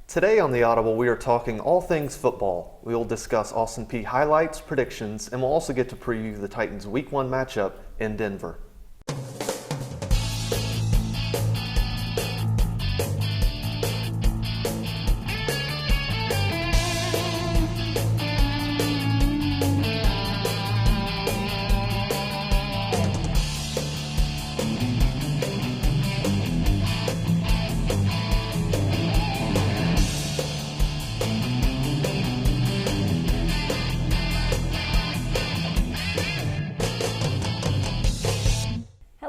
Today on the Audible, we are talking all things football. We will discuss Austin Peay highlights, predictions, and we'll also get to preview the Titans' Week 1 matchup in Denver.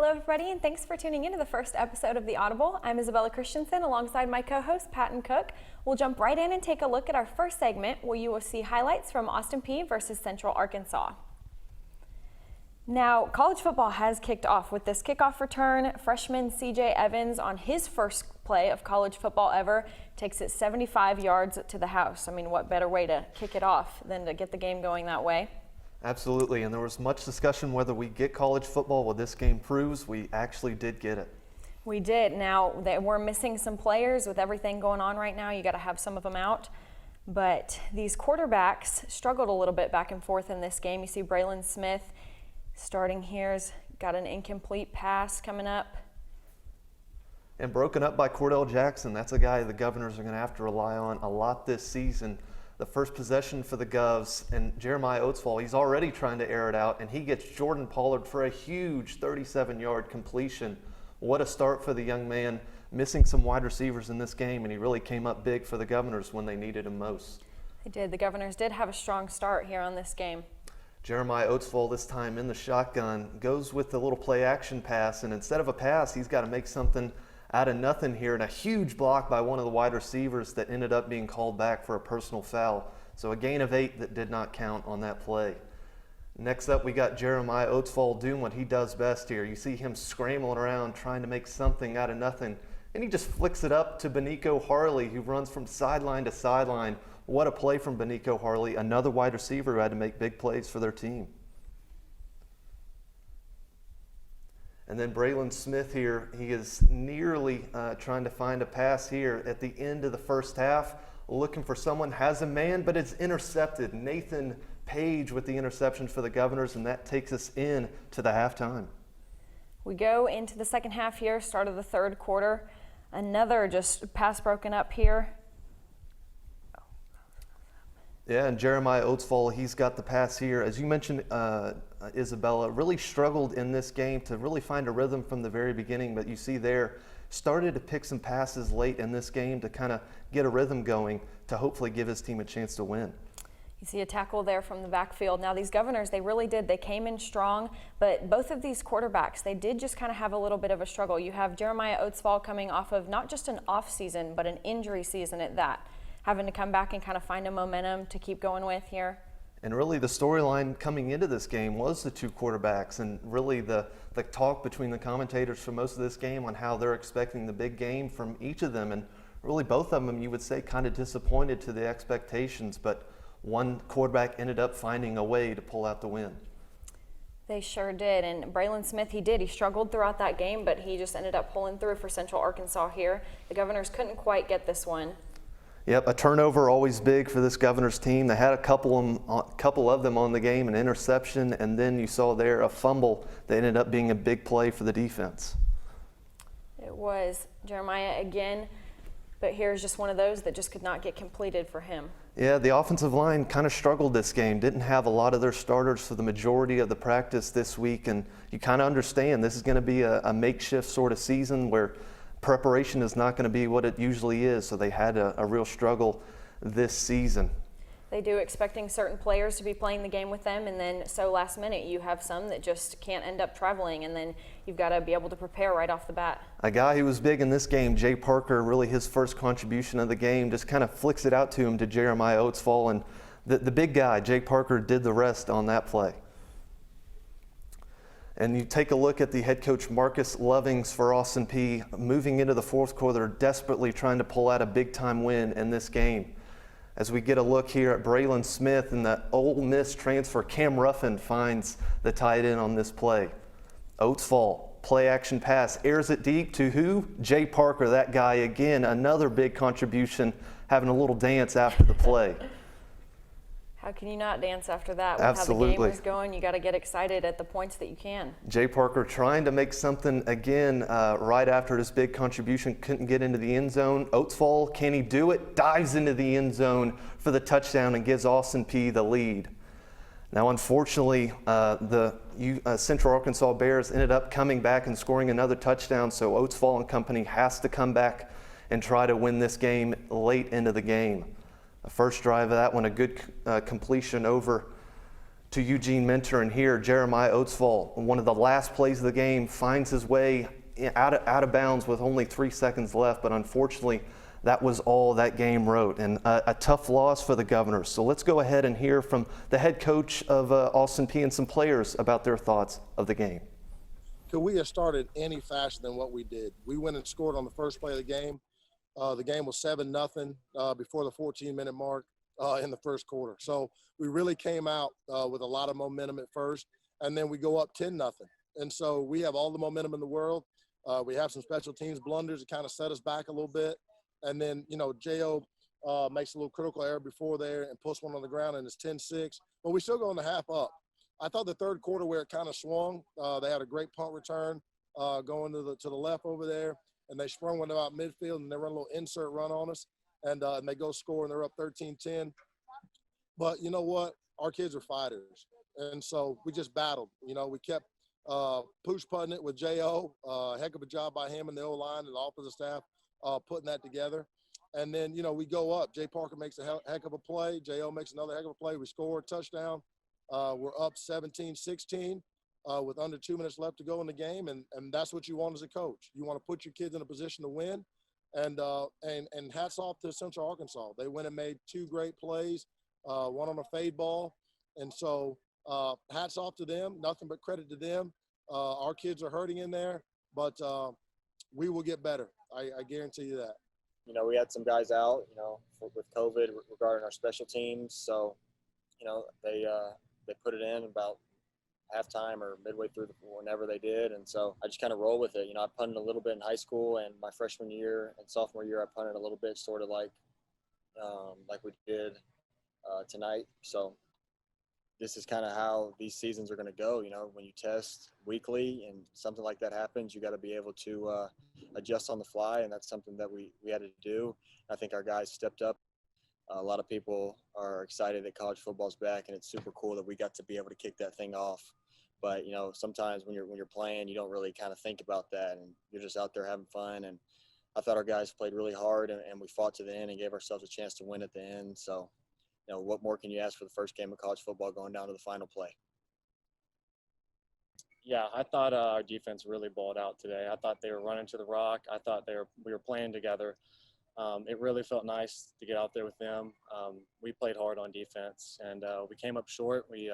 Everybody, and thanks for tuning in to the first episode of The Audible. I'm Isabella Christensen alongside my co-host Patton Cook. We'll jump right in and take a look at our first segment where you will see highlights from Austin Peay versus Central Arkansas. Now, college football has kicked off with this kickoff return. Freshman C.J. Evans on his first play of college football ever takes it 75 yards to the house. I mean, what better way to kick it off than to get the game going that way? Absolutely, and there was much discussion whether we get college football. Well, this game proves we actually did get it. We did. Now, we're missing some players with everything going on right now. You got to have some of them out. But these quarterbacks struggled a little bit back and forth in this game. You see Braylon Smith starting here has got an incomplete pass coming up. And broken up by Cordell Jackson. That's a guy the Governors are going to have to rely on a lot this season. The first possession for the Govs, and Jeremiah Oatsfall, he's already trying to air it out, and he gets Jordan Pollard for a huge 37-yard completion. What a start for the young man, missing some wide receivers in this game, and he really came up big for the Governors when they needed him most. They did. The Governors did have a strong start here on this game. Jeremiah Oatsfall, this time in the shotgun, goes with the little play-action pass, and instead of a pass, he's got to make something out of nothing here, and a huge block by one of the wide receivers that ended up being called back for a personal foul. So a gain of 8 that did not count on that play. Next up, we got Jeremiah Oatsfall doing what he does best here. You see him scrambling around trying to make something out of nothing, and he just flicks it up to Benico Harley, who runs from sideline to sideline. What a play from Benico Harley, another wide receiver who had to make big plays for their team. And then Braylon Smith here, he is nearly trying to find a pass here at the end of the first half, looking for someone, has a man, but it's intercepted. Nathan Page with the interception for the Governors, and that takes us in to the halftime. We go into the second half here, start of the third quarter. Another just pass broken up here. Yeah, and Jeremiah Oatsfall, he's got the pass here. As you mentioned, Isabella really struggled in this game to really find a rhythm from the very beginning, but you see there, started to pick some passes late in this game to kind of get a rhythm going to hopefully give his team a chance to win. You see a tackle there from the backfield. Now these Governors, they really did. They came in strong, but both of these quarterbacks, they did just kind of have a little bit of a struggle. You have Jeremiah Oatsfall coming off of not just an off season, but an injury season at that, having to come back and kind of find a momentum to keep going with here. And really the storyline coming into this game was the two quarterbacks, and really the talk between the commentators for most of this game on how they're expecting the big game from each of them. And really both of them, you would say, kind of disappointed to the expectations, but one quarterback ended up finding a way to pull out the win. They sure did, and Braylon Smith, he struggled throughout that game, but he just ended up pulling through for Central Arkansas here. The Governors couldn't quite get this one. Yep, a turnover always big for this Governors team. They had a couple of them on the game, an interception, and then you saw there a fumble that ended up being a big play for the defense. It was Jeremiah again, but here's just one of those that just could not get completed for him. Yeah, the offensive line kind of struggled this game, didn't have a lot of their starters for the majority of the practice this week, and you kind of understand this is going to be a makeshift sort of season where preparation is not going to be what it usually is, so they had a real struggle this season. They do, expecting certain players to be playing the game with them, and then so last minute you have some that just can't end up traveling, and then you've got to be able to prepare right off the bat. A guy who was big in this game, Jay Parker, really his first contribution of the game, just kind of flicks it out to him to Jeremiah Oatsfall, and the big guy, Jay Parker, did the rest on that play. And you take a look at the head coach Marcus Lovings for Austin Peay, moving into the fourth quarter, desperately trying to pull out a big-time win in this game. As we get a look here at Braylon Smith and the Ole Miss transfer, Cam Ruffin finds the tight end on this play. Oatsfall Play action pass, airs it deep to who? Jay Parker, that guy again, another big contribution, having a little dance after the play. How can you not dance after that? With Absolutely. how the game was going, you got to get excited at the points that you can. Jay Parker trying to make something again right after this big contribution, couldn't get into the end zone. Oatsfall, can he do it? Dives into the end zone for the touchdown and gives Austin Peay the lead. Now, unfortunately, the Central Arkansas Bears ended up coming back and scoring another touchdown, so Oatsfall and company has to come back and try to win this game late into the game. The first drive of that one, a good completion over to Eugene Mentor, and here Jeremiah Oatsfall, one of the last plays of the game, finds his way out of bounds with only 3 seconds left, but unfortunately that was all that game wrote, and a tough loss for the Governors. So let's go ahead and hear from the head coach of Austin Peay and some players about their thoughts of the game. Could we have started any faster than what we did? We went and scored on the first play of the game. The game was 7-0 before the 14-minute mark in the first quarter. So we really came out with a lot of momentum at first, and then we go up 10-0. And so we have all the momentum in the world. We have some special teams blunders that kind of set us back a little bit. And then, you know, J.O. makes a little critical error before there and puts one on the ground, and it's 10-6. But we still go in the half up. I thought the third quarter where it kind of swung, they had a great punt return going to the left over there, and they sprung one about midfield, and they run a little insert run on us, and they go score, and they're up 13-10. But you know what? Our kids are fighters, and so we just battled. You know, we kept push-putting it with J.O. Heck of a job by him and the O-line and the offensive staff. Putting that together. And then, you know, we go up. Jay Parker makes a heck of a play. J.O. makes another heck of a play. We score a touchdown. We're up 17-16 with under 2 minutes left to go in the game. And that's what you want as a coach. You want to put your kids in a position to win. And hats off to Central Arkansas. They went and made 2 great plays, one on a fade ball. And so hats off to them. Nothing but credit to them. Our kids are hurting in there, but we will get better. I guarantee you that. You know, we had some guys out, you know, with COVID regarding our special teams. So, you know, they put it in about halftime or midway through whenever they did. And so I just kind of roll with it. You know, I punted a little bit in high school, and my freshman year and sophomore year, I punted a little bit, sort of like we did tonight. So this is kind of how these seasons are going to go. You know, when you test weekly and something like that happens, you got to be able to adjust on the fly, and that's something that we had to do. I think our guys stepped up. A lot of people are excited that college football's back, and it's super cool that we got to be able to kick that thing off. But you know, sometimes when you're playing, you don't really kind of think about that, and you're just out there having fun. And I thought our guys played really hard, and we fought to the end and gave ourselves a chance to win at the end. So, you know, what more can you ask for the first game of college football going down to the final play? Yeah, I thought our defense really balled out today. I thought they were running to the rock. I thought we were playing together. It really felt nice to get out there with them. We played hard on defense, and we came up short. We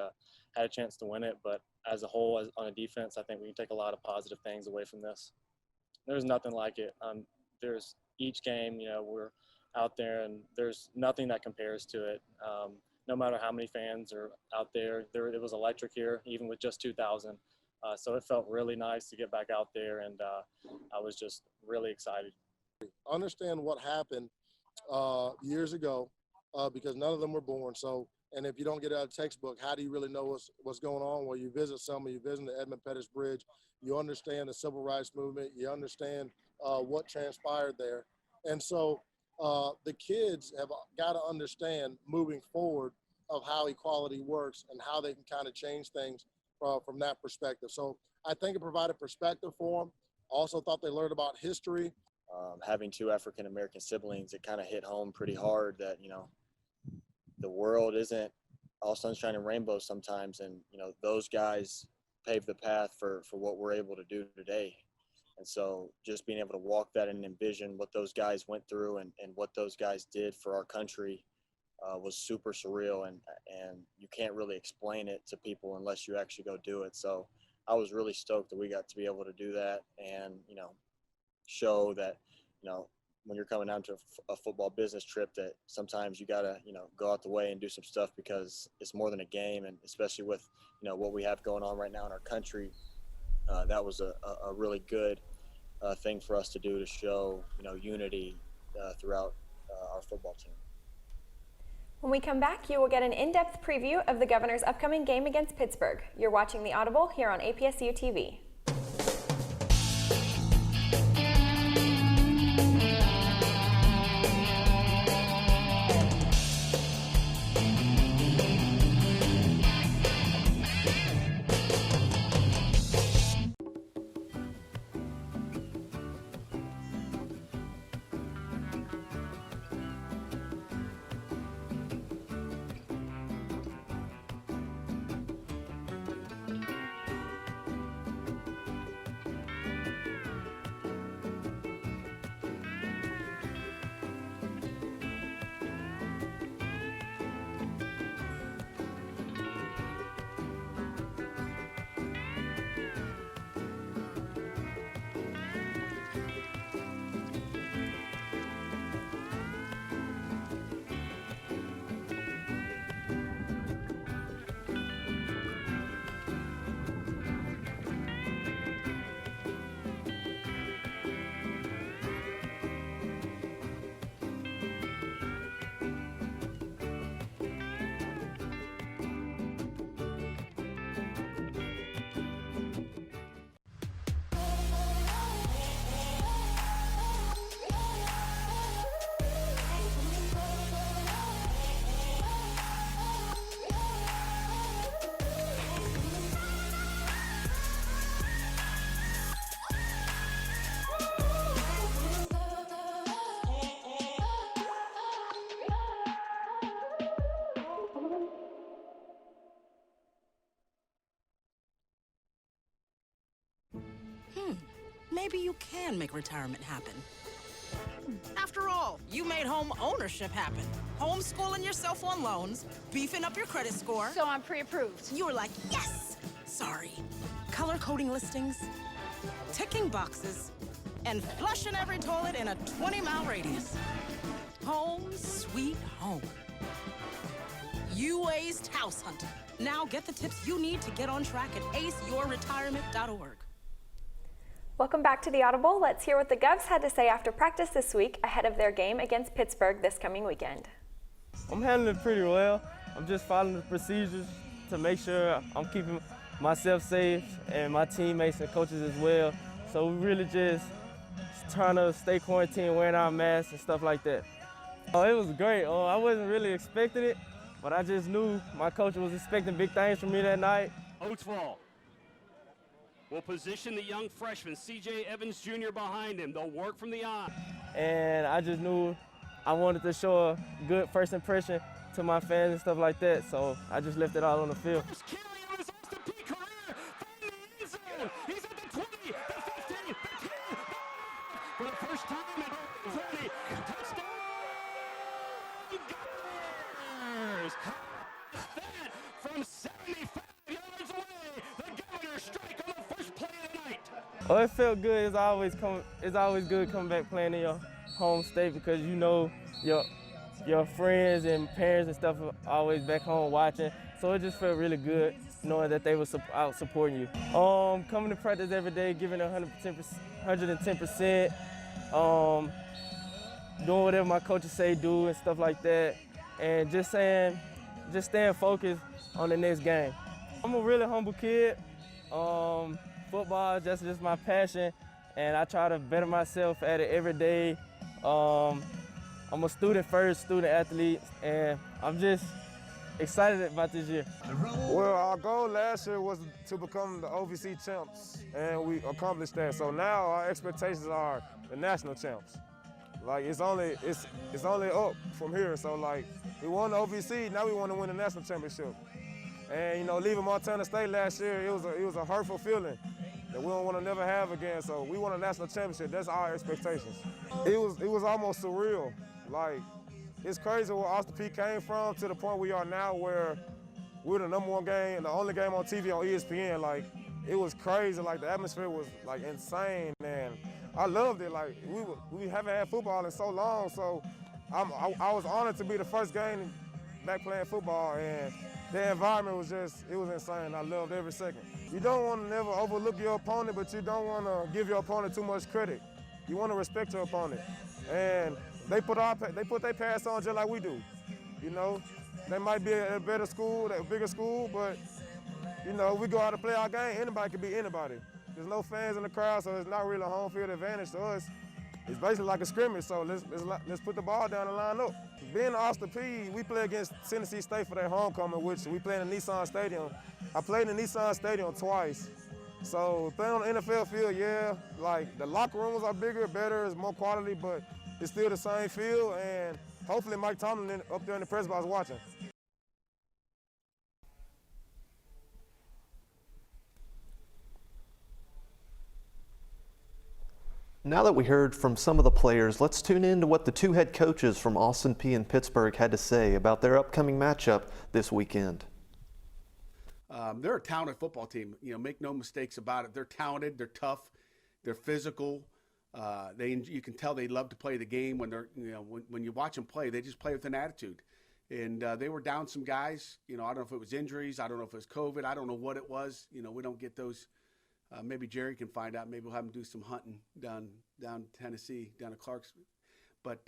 had a chance to win it, but as a whole, on a defense, I think we can take a lot of positive things away from this. There's nothing like it. There's each game, you know, we're out there, and there's nothing that compares to it. No matter how many fans are out there, it was electric here, even with just 2,000. So it felt really nice to get back out there, and I was just really excited. Understand what happened years ago because none of them were born. So, and if you don't get out of textbook, how do you really know what's going on? Well, you visit Selma, you visit the Edmund Pettus Bridge, you understand the civil rights movement, you understand what transpired there. And so the kids have got to understand moving forward of how equality works and how they can kind of change things from that perspective. So I think it provided perspective for them. Also thought they learned about history. Having 2 African-American siblings, it kind of hit home pretty hard that, you know, the world isn't all sunshine and rainbows sometimes. And, you know, those guys paved the path for what we're able to do today. And so just being able to walk that and envision what those guys went through and what those guys did for our country was super surreal. And you can't really explain it to people unless you actually go do it. So I was really stoked that we got to be able to do that and, you know, show that, you know, when you're coming down to a football business trip, that sometimes you got to, you know, go out the way and do some stuff because it's more than a game. And especially with, you know, what we have going on right now in our country, that was a really good thing for us to do to show, unity throughout our football team. When we come back, you will get an in-depth preview of the Governors' upcoming game against Pittsburgh. You're watching The Audible here on APSU-TV. Maybe you can make retirement happen. After all, you made home ownership happen. Homeschooling yourself on loans, beefing up your credit score. So I'm pre-approved. You were like, yes! Sorry. Color coding listings, ticking boxes, and flushing every toilet in a 20-mile radius. Home sweet home. You aced house hunting. Now get the tips you need to get on track at aceyourretirement.org. Welcome back to The Audible. Let's hear what the Govs had to say after practice this week ahead of their game against Pittsburgh this coming weekend. I'm handling it pretty well. I'm just following the procedures to make sure I'm keeping myself safe and my teammates and coaches as well. So we really just trying to stay quarantined, wearing our masks and stuff like that. Oh, it was great. Oh, I wasn't really expecting it, but I just knew my coach was expecting big things from me that night. Oatsvall will position the young freshman, C.J. Evans Jr. behind him. They'll work from the eye. And I just knew I wanted to show a good first impression to my fans and stuff like that, so I just left it all on the field. First carry of his Austin Peay career from the end zone. He's at the 20, the 15, the 10, for the first time in 20. Touchdown! Governors! That from 75 yards away, the Governors strike on the first play of the night. Oh, it felt good. It's always good coming back playing in your home state because you know your friends and parents and stuff are always back home watching. So it just felt really good knowing that they were out supporting you. Coming to practice every day, giving 110%, doing whatever my coaches say do and stuff like that, and just staying focused on the next game. I'm a really humble kid. Football is just my passion, and I try to better myself at it every day. I'm a student first, student athlete, and I'm just excited about this year. Well, our goal last year was to become the OVC champs, and we accomplished that. So now our expectations are the national champs. Like it's only up from here. So like we won the OVC, now we want to win the national championship. And you know, leaving Montana State last year, it was a hurtful feeling that we don't want to never have again. So we won a national championship. That's our expectations. It was almost surreal. Like it's crazy where Austin Peay came from to the point we are now, where we're the #1 game, the only game on TV on ESPN. Like it was crazy. Like the atmosphere was like insane, and I loved it. Like we haven't had football in so long, so I was honored to be the first game back playing football, and the environment was it was insane. I loved every second. You don't want to never overlook your opponent, but you don't want to give your opponent too much credit. You want to respect your opponent. And they put their pass on just like we do. You know, they might be a better school, a bigger school, but, you know, we go out to play our game, anybody can beat anybody. There's no fans in the crowd, so it's not really a home field advantage to us. It's basically like a scrimmage, so let's put the ball down and line up. Being Austin Peay, we play against Tennessee State for their homecoming, which we play in the Nissan Stadium. I played in the Nissan Stadium twice. So playing on the NFL field, yeah, like the locker rooms are bigger, better, it's more quality, but it's still the same field, and hopefully Mike Tomlin up there in the press box watching. Now that we heard from some of the players, let's tune in to what the two head coaches from Austin Peay and Pittsburgh had to say about their upcoming matchup this weekend. They're a talented football team. You know, make no mistakes about it. They're talented. They're tough. They're physical. You can tell they love to play the game. When you watch them play, they just play with an attitude. And they were down some guys. You know, I don't know if it was injuries. I don't know if it was COVID. I don't know what it was. You know, we don't get those. Maybe Jerry can find out. Maybe we'll have him do some hunting down Tennessee, down to Clarksville. But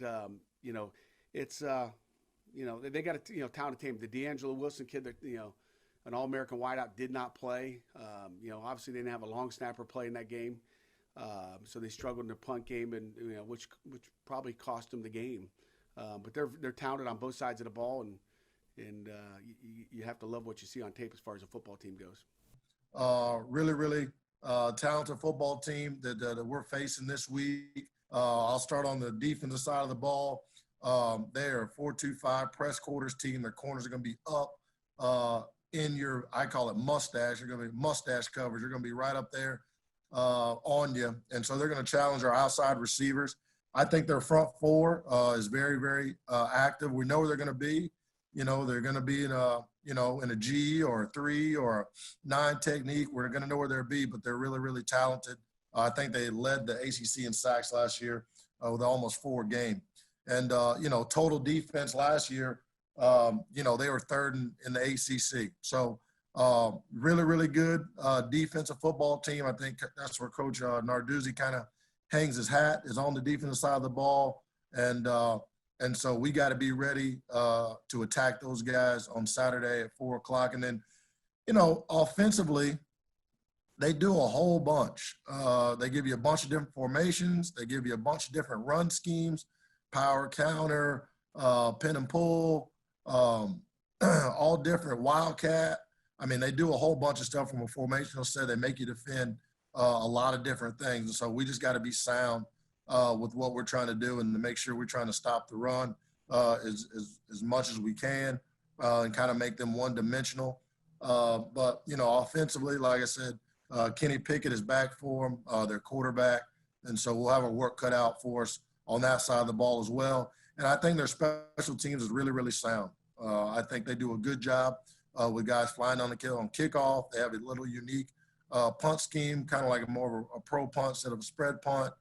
you know, it's they got a talented team. The D'Angelo Wilson kid, that an All-American wideout, did not play. Obviously they didn't have a long snapper play in that game, so they struggled in their punt game, and which probably cost them the game. But they're talented on both sides of the ball, and you have to love what you see on tape as far as a football team goes. Really talented football team that we're facing this week. I'll start on the defensive side of the ball. They're a 4-2-5 press quarters team. Their corners are going to be up in your, I call it mustache. They're going to be mustache coverage. They're going to be right up there on you. And so they're going to challenge our outside receivers. I think their front four is very, very active. We know where they're going to be. They're going to be in a G or a 3 or a 9 technique. We're going to know where they'll be, but they're really, really talented. I think they led the ACC in sacks last year with almost 4 a game. And, total defense last year, they were third in the ACC. So really, really good defensive football team. I think that's where Coach Narduzzi kind of hangs his hat, is on the defensive side of the ball. And so we got to be ready to attack those guys on Saturday at 4 o'clock. And then, offensively, they do a whole bunch. They give you a bunch of different formations. They give you a bunch of different run schemes, power counter, pin and pull, all different, wildcat. I mean, they do a whole bunch of stuff from a formational set. They make you defend a lot of different things. And so we just got to be sound with what we're trying to do, and to make sure we're trying to stop the run as much as we can and kind of make them one-dimensional. But, offensively, like I said, Kenny Pickett is back for them, their quarterback, and so we'll have our work cut out for us on that side of the ball as well. And I think their special teams is really, really sound. I think they do a good job with guys flying on kickoff. They have a little unique punt scheme, kind of like more of a pro punt instead of a spread punt.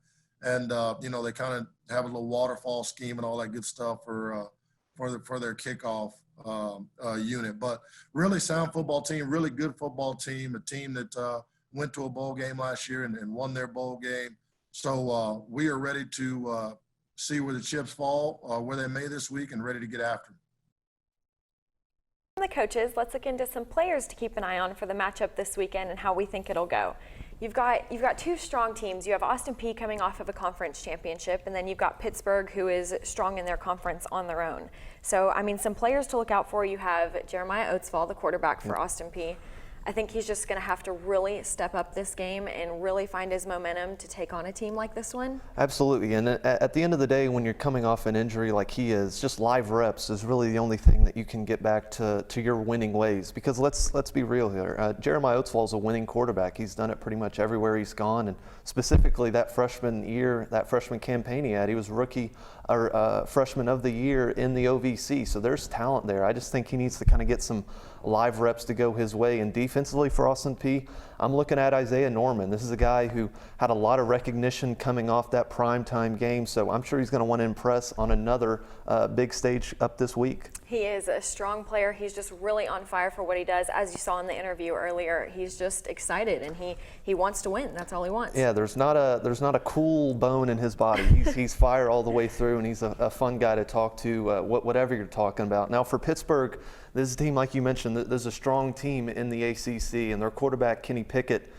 And, they kind of have a little waterfall scheme and all that good stuff for their kickoff unit. But really sound football team, really good football team, a team that went to a bowl game last year and won their bowl game. So we are ready to see where the chips fall, where they may this week, and ready to get after them. The coaches, let's look into some players to keep an eye on for the matchup this weekend and how we think it'll go. You've got 2 strong teams. You have Austin Peay coming off of a conference championship, and then you've got Pittsburgh, who is strong in their conference on their own. So, I mean, some players to look out for. You have Jeremiah Oatsfall, the quarterback for Austin Peay. I think he's just going to have to really step up this game and really find his momentum to take on a team like this one. Absolutely. And at the end of the day, when you're coming off an injury like he is, just live reps is really the only thing that you can get back to your winning ways. Because let's be real here. Jeremiah Oatsfall is a winning quarterback. He's done it pretty much everywhere he's gone. And specifically that freshman year, that freshman campaign he had, he was freshman of the year in the OVC. So there's talent there. I just think he needs to kind of get some live reps to go his way. And defensively for Austin Peay, I'm looking at Isaiah Norman. This is a guy who had a lot of recognition coming off that primetime game, so I'm sure he's going to want to impress on another big stage up this week. He is a strong player. He's just really on fire for what he does. As you saw in the interview earlier, he's just excited and he wants to win. That's all he wants. Yeah, there's not a cool bone in his body. He's fire all the way through, and he's a fun guy to talk to, whatever you're talking about. Now for Pittsburgh, this is a team, like you mentioned, there's a strong team in the ACC, and their quarterback, Kenny Pickett,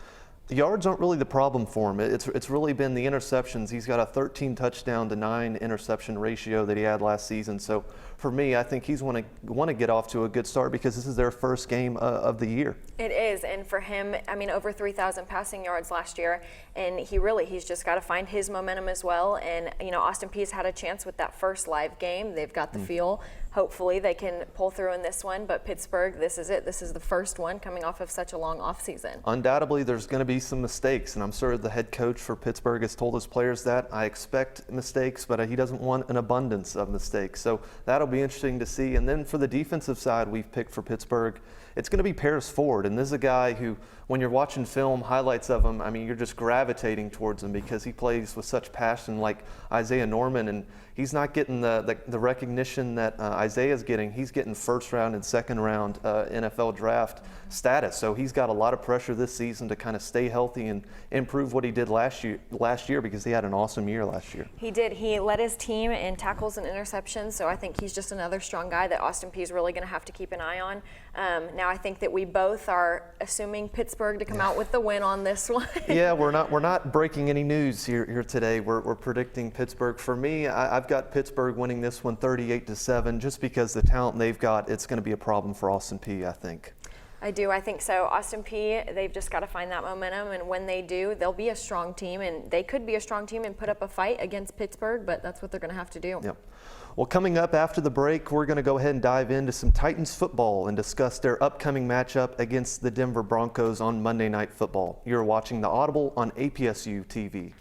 the yards aren't really the problem for him. It's really been the interceptions. He's got a 13 touchdown to 9 interception ratio that he had last season. So for me, I think he's want to get off to a good start because this is their first game of the year. It is, and for him, I mean, over 3,000 passing yards last year, and he's just got to find his momentum as well. And Austin Peay's had a chance with that first live game. They've got the feel. Hopefully they can pull through in this one, but Pittsburgh, this is it. This is the first one coming off of such a long offseason. Undoubtedly, there's going to be some mistakes, and I'm sure the head coach for Pittsburgh has told his players that. I expect mistakes, but he doesn't want an abundance of mistakes. So that'll be interesting to see. And then for the defensive side we've picked for Pittsburgh, it's going to be Paris Ford, and this is a guy who, when you're watching film highlights of him, I mean, you're just gravitating towards him because he plays with such passion, like Isaiah Norman, and he's not getting the recognition that Isaiah's getting. He's getting first round and second round NFL draft status, so he's got a lot of pressure this season to kind of stay healthy and improve what he did last year because he had an awesome year last year. He did. He led his team in tackles and interceptions, so I think he's just another strong guy that Austin Peay is really going to have to keep an eye on. Now I think that we both are assuming Pittsburgh to come out with the win on this one. Yeah, we're not breaking any news here today. We're predicting Pittsburgh. For me, I've got Pittsburgh winning this one 38-7, just because the talent they've got, it's going to be a problem for Austin Peay, I think. I do. I think so. Austin Peay, they've just got to find that momentum, and when they do, they'll be a strong team, and they could be a strong team and put up a fight against Pittsburgh, but that's what they're going to have to do. Yep. Well, coming up after the break, we're going to go ahead and dive into some Titans football and discuss their upcoming matchup against the Denver Broncos on Monday Night Football. You're watching The Audible on APSU-TV.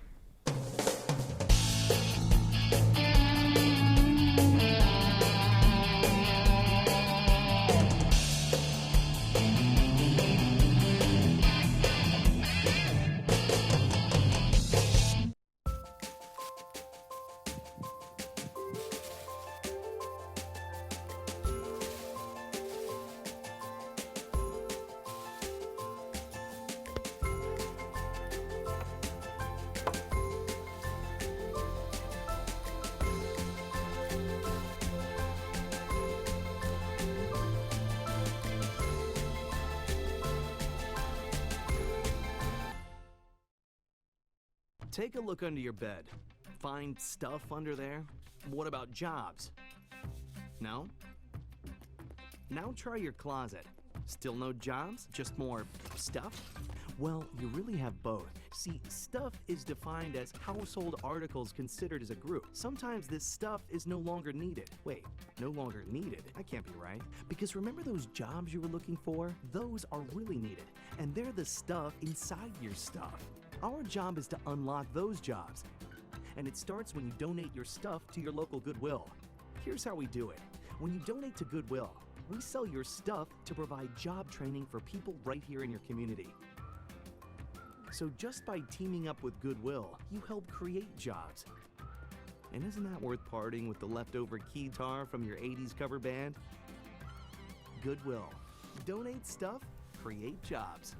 Take a look under your bed. Find stuff under there? What about jobs? No? Now try your closet. Still no jobs? Just more stuff? Well, you really have both. See, stuff is defined as household articles considered as a group. Sometimes this stuff is no longer needed. Wait, no longer needed? That can't be right. Because remember those jobs you were looking for? Those are really needed. And they're the stuff inside your stuff. Our job is to unlock those jobs. And it starts when you donate your stuff to your local Goodwill. Here's how we do it. When you donate to Goodwill, we sell your stuff to provide job training for people right here in your community. So just by teaming up with Goodwill, you help create jobs. And isn't that worth parting with the leftover keytar from your 80s cover band? Goodwill. Donate stuff, create jobs.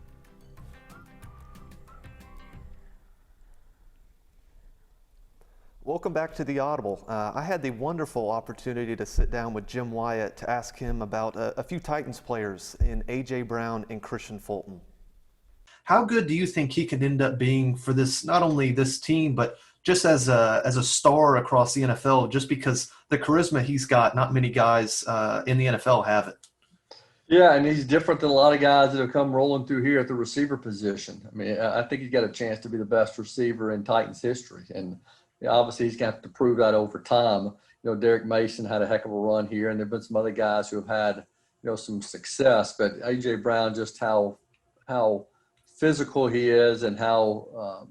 Welcome back to The Audible. I had the wonderful opportunity to sit down with Jim Wyatt to ask him about a few Titans players in A.J. Brown and Christian Fulton. How good do you think he could end up being for this, not only this team, but just as a star across the NFL, just because the charisma he's got, not many guys in the NFL have it? Yeah, and he's different than a lot of guys that have come rolling through here at the receiver position. I mean, I think he's got a chance to be the best receiver in Titans history. And obviously, he's got to prove that over time. Derek Mason had a heck of a run here, and there have been some other guys who have had, some success. But A.J. Brown, just how physical he is and how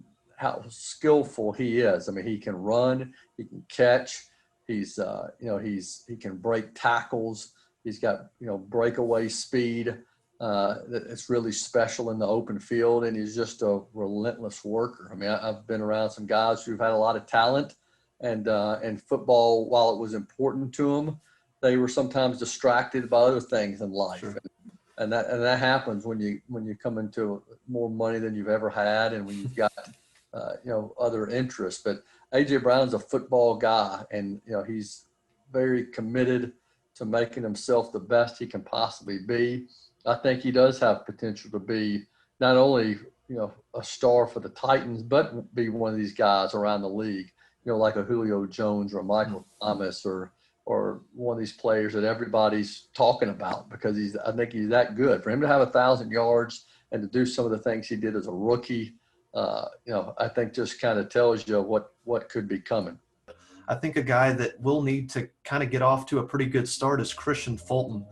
skillful he is. I mean, he can run, he can catch, he can break tackles. He's got, breakaway speed. It's really special in the open field, and he's just a relentless worker. I mean, I've been around some guys who've had a lot of talent, and football, while it was important to them, they were sometimes distracted by other things in life. Sure. And that happens when you come into more money than you've ever had, and when you've got other interests. But A.J. Brown's a football guy, and he's very committed to making himself the best he can possibly be. I think he does have potential to be not only a star for the Titans, but be one of these guys around the league, like a Julio Jones or a Michael Thomas or one of these players that everybody's talking about, because I think he's that good. For him to have 1,000 yards and to do some of the things he did as a rookie, I think just kind of tells you what could be coming. I think a guy that will need to kind of get off to a pretty good start is Christian Fulton.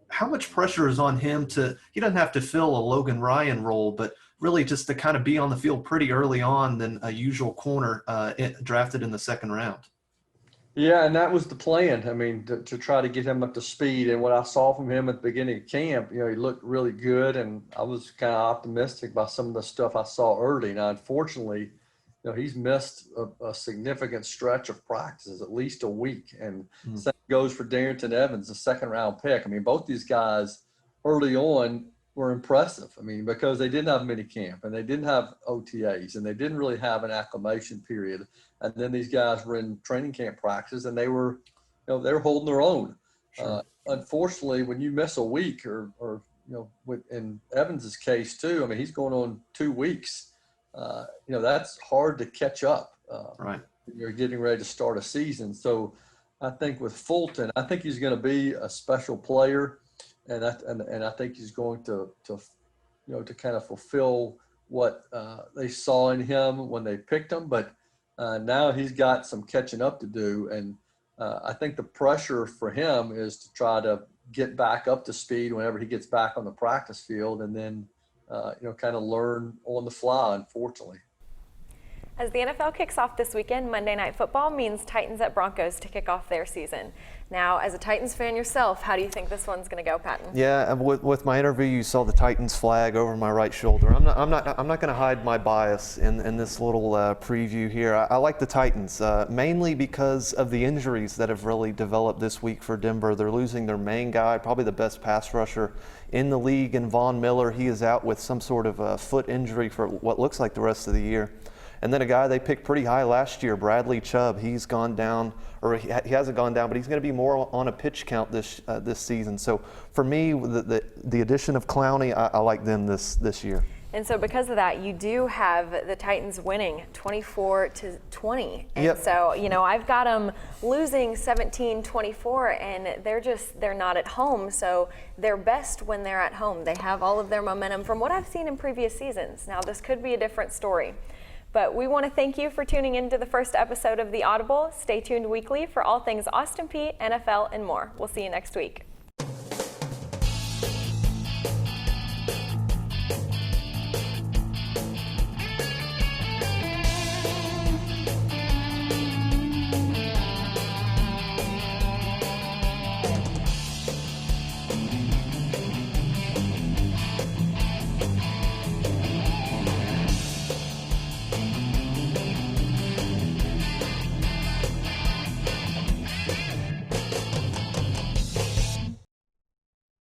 How much pressure is on him he doesn't have to fill a Logan Ryan role, but really just to kind of be on the field pretty early on than a usual corner drafted in the second round? Yeah, and that was the plan. I mean, to try to get him up to speed. And what I saw from him at the beginning of camp, he looked really good, and I was kind of optimistic by some of the stuff I saw early. Now, unfortunately, he's missed a significant stretch of practices, at least a week. And same goes for Darrington Evans, the second-round pick. I mean, both these guys early on were impressive. I mean, because they didn't have minicamp, and they didn't have OTAs, and they didn't really have an acclimation period. And then these guys were in training camp practices, and they were holding their own. Sure. Unfortunately, when you miss a week, or in Evans's case too, I mean, he's going on 2 weeks. That's hard to catch up. Right. You're getting ready to start a season. So I think with Fulton, I think he's going to be a special player, and I think he's going to kind of fulfill what they saw in him when they picked him. But now he's got some catching up to do, and I think the pressure for him is to try to get back up to speed whenever he gets back on the practice field, and then kind of learn on the fly, unfortunately. As the NFL kicks off this weekend, Monday Night Football means Titans at Broncos to kick off their season. Now, as a Titans fan yourself, how do you think this one's going to go, Patton? Yeah, with my interview, you saw the Titans flag over my right shoulder. I'm not going to hide my bias in this little preview here. I like the Titans mainly because of the injuries that have really developed this week for Denver. They're losing their main guy, probably the best pass rusher in the league, and Von Miller. He is out with some sort of foot injury for what looks like the rest of the year. And then a guy they picked pretty high last year, Bradley Chubb, he's gone down, or he hasn't gone down, but he's going to be more on a pitch count this season. So for me, the addition of Clowney, I like them this year. And so because of that, you do have the Titans winning 24-20. And yep. So, I've got them losing 17-24, and they're not at home. So they're best when they're at home. They have all of their momentum from what I've seen in previous seasons. Now, this could be a different story. But we want to thank you for tuning in to the first episode of The Audible. Stay tuned weekly for all things Austin Peay, NFL, and more. We'll see you next week.